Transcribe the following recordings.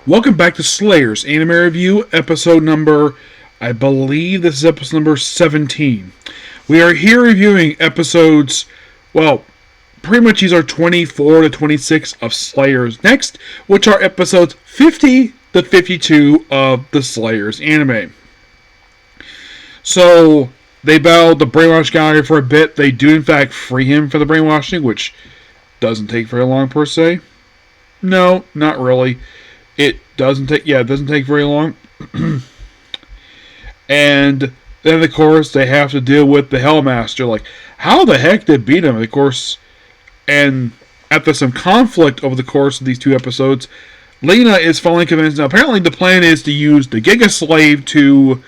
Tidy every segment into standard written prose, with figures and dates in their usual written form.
Welcome back to Slayers Anime Review, episode number, I believe this is episode number 17. We are here reviewing episodes, well, pretty much these are 24 to 26 of Slayers Next, which are episodes 50 to 52 of the Slayers anime. So, they battled the brainwash guy for a bit. They do in fact free him for the brainwashing, which doesn't take very long per se. No, not really. It doesn't take very long. And then, of course, they have to deal with the Hellmaster. Like, how the heck did they beat him? Of course, and after some conflict over the course of these two episodes, Lena is finally convinced. Now, apparently the plan is to use the Giga Slave to,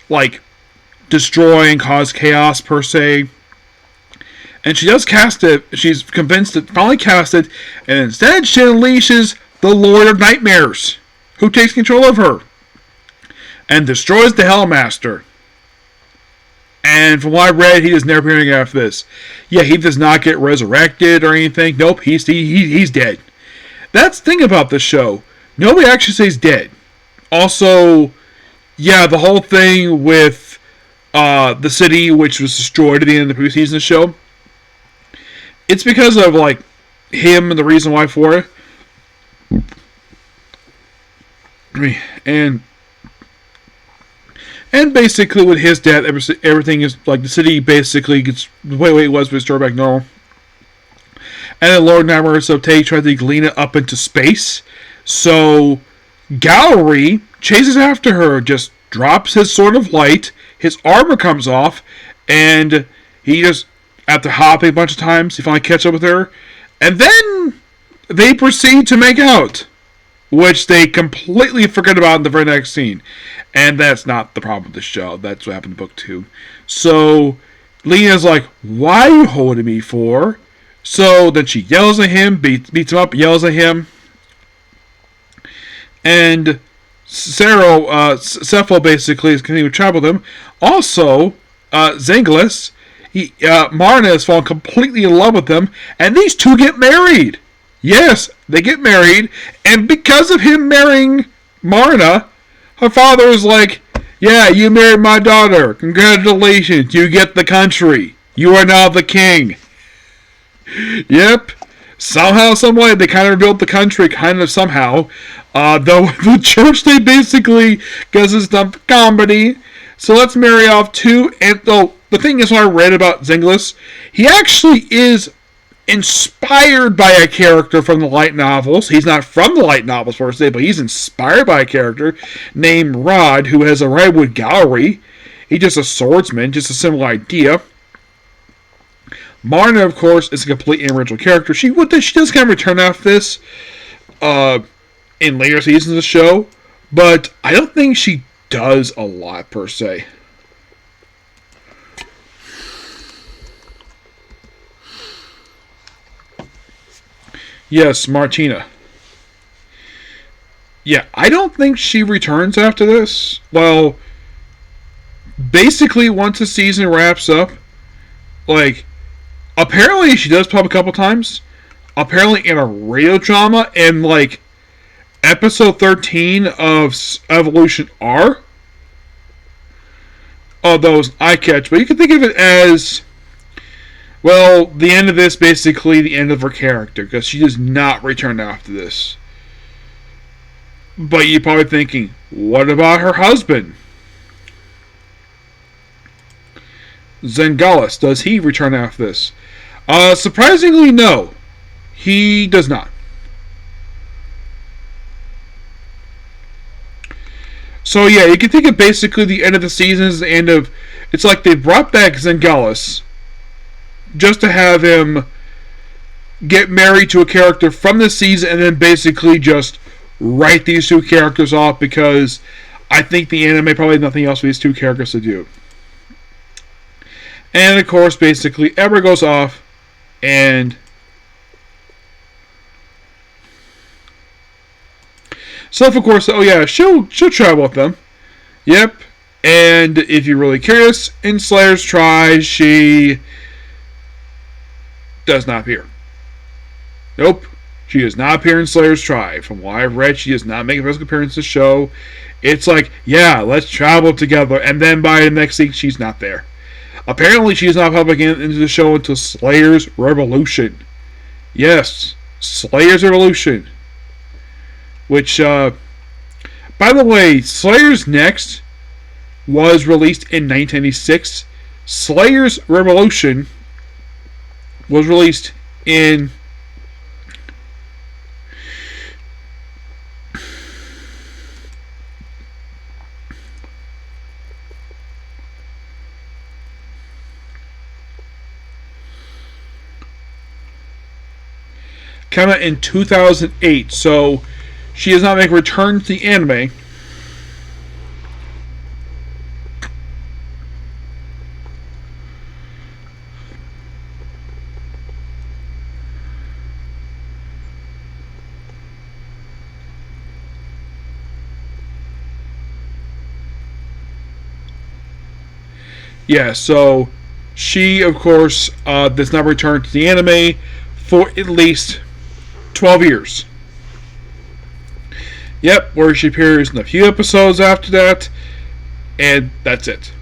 like, destroy and cause chaos, per se. And she does cast it. She's convinced to finally cast it. And instead, she unleashes the Lord of Nightmares, who takes control of her and destroys the Hellmaster. And from what I read, he is never appearing after this. Yeah, he does not get resurrected or anything. Nope, he's dead. That's the thing about this show. Nobody actually says dead. Also, yeah, the whole thing with the city, which was destroyed at the end of the previous season of the show, it's because of, like, him and the reason why for it. And basically with his death, everything is, like, the city basically gets the way it was restored back normal. And then Lord Nightmare tried to take Lena up into space. So Gallery chases after her, just drops his sword of light, his armor comes off, and he just, after hopping a bunch of times, he finally catches up with her. And then they proceed to make out, which they completely forget about in the very next scene. And that's not the problem with the show. That's what happened in book 2. So Lena's like, why are you holding me for? So then she yells at him, beats him up, yells at him. And Cepho basically is continuing to travel with him. Also, Zenglis, Marna has fallen completely in love with him, and these two get married. Yes, they get married, and because of him marrying Marna, her father is like, yeah, you married my daughter. Congratulations, you get the country. You are now the king. Yep. Somehow, someway, they kind of rebuilt the country, somehow. Though the church, they basically, because it's not comedy. So let's marry off two, and though the thing is, what I read about Zenglis, he actually is inspired by a character from the light novels. He's not from the light novels, per se, but he's inspired by a character named Rod, who has a Redwood Gallery. He's just a swordsman, just a similar idea. Marna, of course, is a complete original character. She does kind of return after this in later seasons of the show, but I don't think she does a lot, per se. Yes, Martina. Yeah, I don't think she returns after this. Well, basically, once the season wraps up, like, apparently she does pop a couple times. Apparently in a radio drama in, like, episode 13 of Evolution R. Oh, that was eye catch, but you can think of it as, well, the end of this, basically the end of her character, because she does not return after this. But you're probably thinking, what about her husband? Zengalis, does he return after this? Surprisingly, no. He does not. So yeah, you can think of basically the end of the season as the end of, it's like they brought back Zengalis just to have him get married to a character from this season and then basically just write these two characters off, because I think the anime probably has nothing else for these two characters to do. And of course, basically, Ever goes off and Seth, of course, oh yeah, she'll travel with them. Yep. And if you're really curious, in Slayer's Try, she does not appear. Nope. She does not appear in Slayer's Tribe. From what I've read, she does not make a physical appearance in the show. It's like, yeah, let's travel together, and then by the next week, she's not there. Apparently, she's not public into the show until Slayer's Revolution. Yes, Slayer's Revolution. Which, by the way, Slayer's Next was released in 1996. Slayer's Revolution was released in in 2008. So she does not make a return to the anime. Yeah, so she, of course, does not return to the anime for at least 12 years. Yep, where she appears in a few episodes after that, and that's it.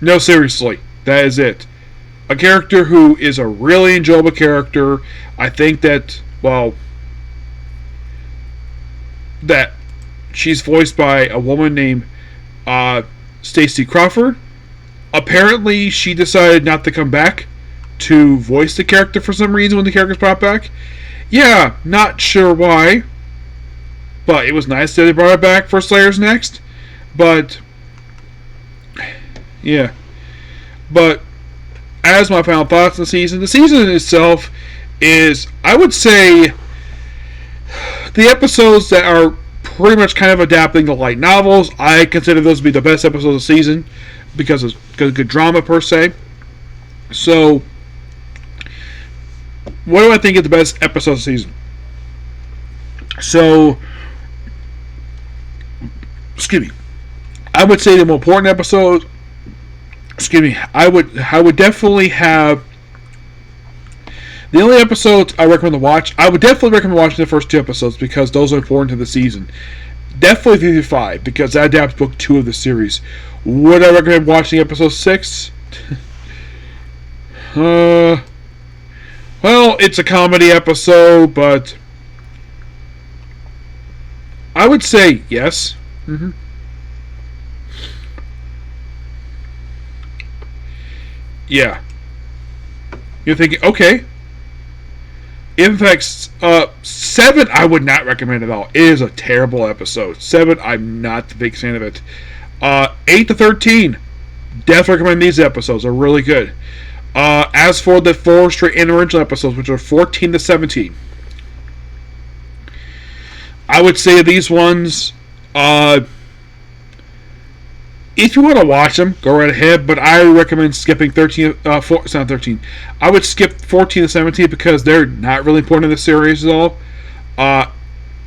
No, seriously, that is it. A character who is a really enjoyable character. I think that, well, that she's voiced by a woman named Stacey Crawford. Apparently, she decided not to come back to voice the character for some reason when the character's brought back. Yeah, not sure why. But it was nice that they brought it back for Slayer's Next. But, yeah. But, as my final thoughts on the season itself is, I would say, the episodes that are pretty much kind of adapting the light novels, I consider those to be the best episodes of the season because of good drama per se. So, what do I think is the best episode of the season? So, I would say the more important episode. I would definitely have the only episodes I recommend to watch. I would definitely recommend watching the first two episodes because those are important to the season. Definitely 55 because that adapts book 2 of the series. Would I recommend watching episode 6? Well, it's a comedy episode, but I would say yes. Mm-hmm. Yeah. You're thinking, okay. In fact, 7 I would not recommend at all. It is a terrible episode. 7, I'm not the big fan of it. 8 to 13, definitely recommend these episodes. They're really good. As for the 4 straight and original episodes, which are 14 to 17, I would say these ones, if you want to watch them, go right ahead, but I recommend skipping 13, it's not 13. I would skip 14 to 17 because they're not really important in the series at all.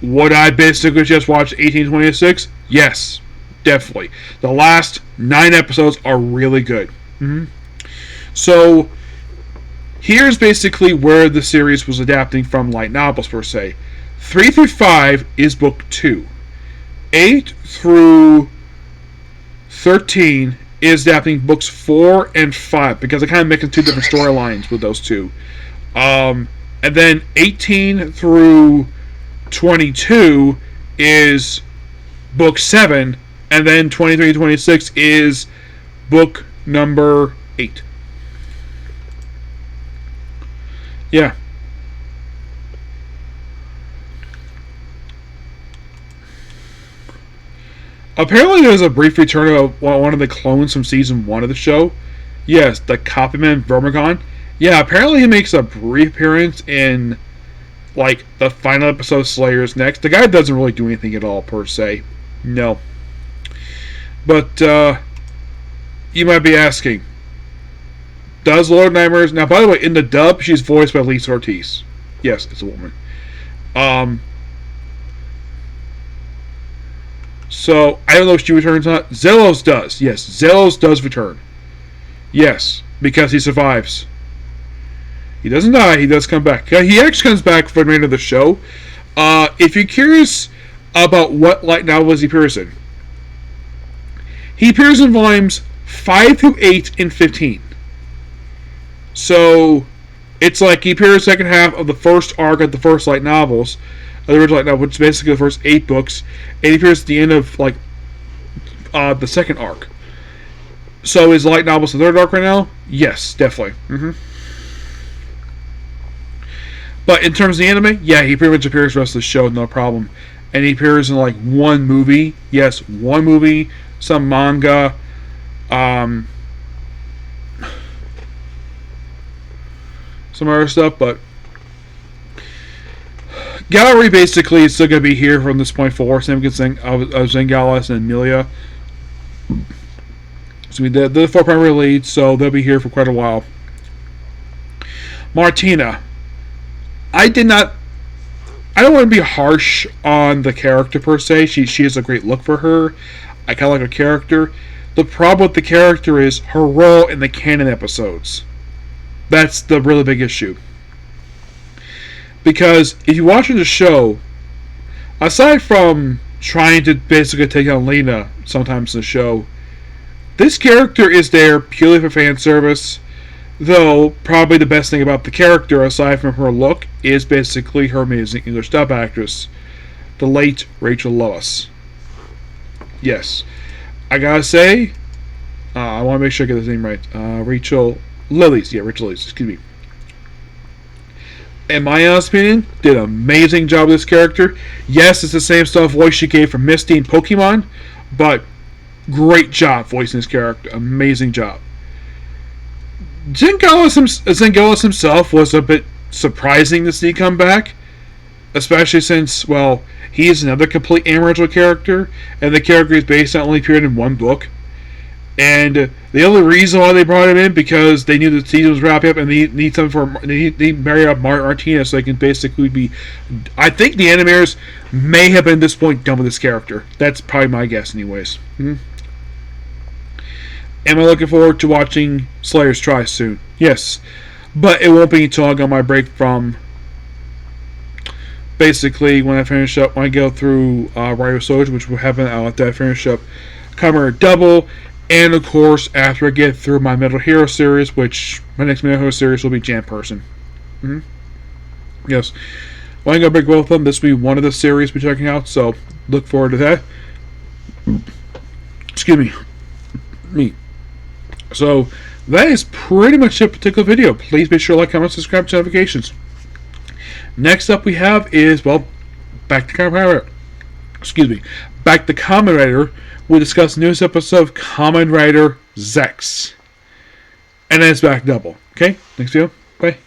Would I basically just watch 18 to 26? Yes, definitely. The last 9 episodes are really good. Mm-hmm. So, here's basically where the series was adapting from light novels per se. 3 through 5 is book 2. 8 through 13 is adapting books 4 and 5 because I kind of mixing 2 different storylines with those two. And then 18 through 22 is book 7, and then 23 to 26 is book number 8. Yeah. Apparently there's a brief return of one of the clones from season 1 of the show. Yes, the Copyman Vermigon. Yeah, apparently he makes a brief appearance in, like, the final episode of Slayer's Next. The guy doesn't really do anything at all, per se. No. But, you might be asking, does Lord Nightmares... Now, by the way, in the dub, she's voiced by Lisa Ortiz. Yes, it's a woman. So, I don't know if she returns or not. Zelos does. Yes, Zelos does return. Yes, because he survives. He doesn't die. He does come back. He actually comes back for the remainder of the show. If you're curious about what light novels he appears in, he appears in volumes 5 through 8 and 15. So it's like he appears second half of the first arc of the first light novels, the original light novel, which is basically the first 8 books, and he appears at the end of like the second arc. So is light novels the third arc right now? Yes, definitely. But in terms of the anime, yeah, he pretty much appears the rest of the show, no problem. And he appears in like one movie. Yes, one movie, some manga, some other stuff, but Gallery basically is still going to be here from this point forward. Same with Zengalis and Emilia. So we did the 4 primary leads, so they'll be here for quite a while. Martina. I don't want to be harsh on the character per se. She has a great look for her. I kind of like her character. The problem with the character is her role in the canon episodes. That's the really big issue. Because if you watch the show, aside from trying to basically take on Lena sometimes in the show, this character is there purely for fan service. Though, probably the best thing about the character, aside from her look, is basically her amazing English dub actress, the late Rachel Lewis. Yes. I gotta say, I want to make sure I get his name right. Rachel Lillies. Yeah, Rachel Lillies, excuse me. In my honest opinion, did an amazing job with this character. Yes, it's the same stuff voice she gave for Misty and Pokemon, but great job voicing this character. Amazing job. Zengalis himself was a bit surprising to see come back, especially since, well, he is another complete original character, and the character is based on only appeared in one book. And the only reason why they brought him in because they knew the season was wrapping up and they need marry up Martina so they can basically be. I think the animators may have been at this point done with this character. That's probably my guess, anyways. Am I looking forward to watching Slayers Try soon? Yes. But it won't be until I go on my break from basically when I go through Ryo Soldier, which will happen after I finish up Kamen Double, and of course after I get through my Metal Hero series, which my next Metal Hero series will be Jam Person. Yes. When I go break both of them, this will be one of the series we're checking out, so look forward to that. Excuse me. So, that is pretty much a particular video. Please be sure to like, comment, subscribe to notifications. Next up we have is, well, back to Kamen Rider. Back to Kamen Rider. We'll discuss the newest episode of Kamen Rider Zex. And then it's back double. Okay? Next video. Bye.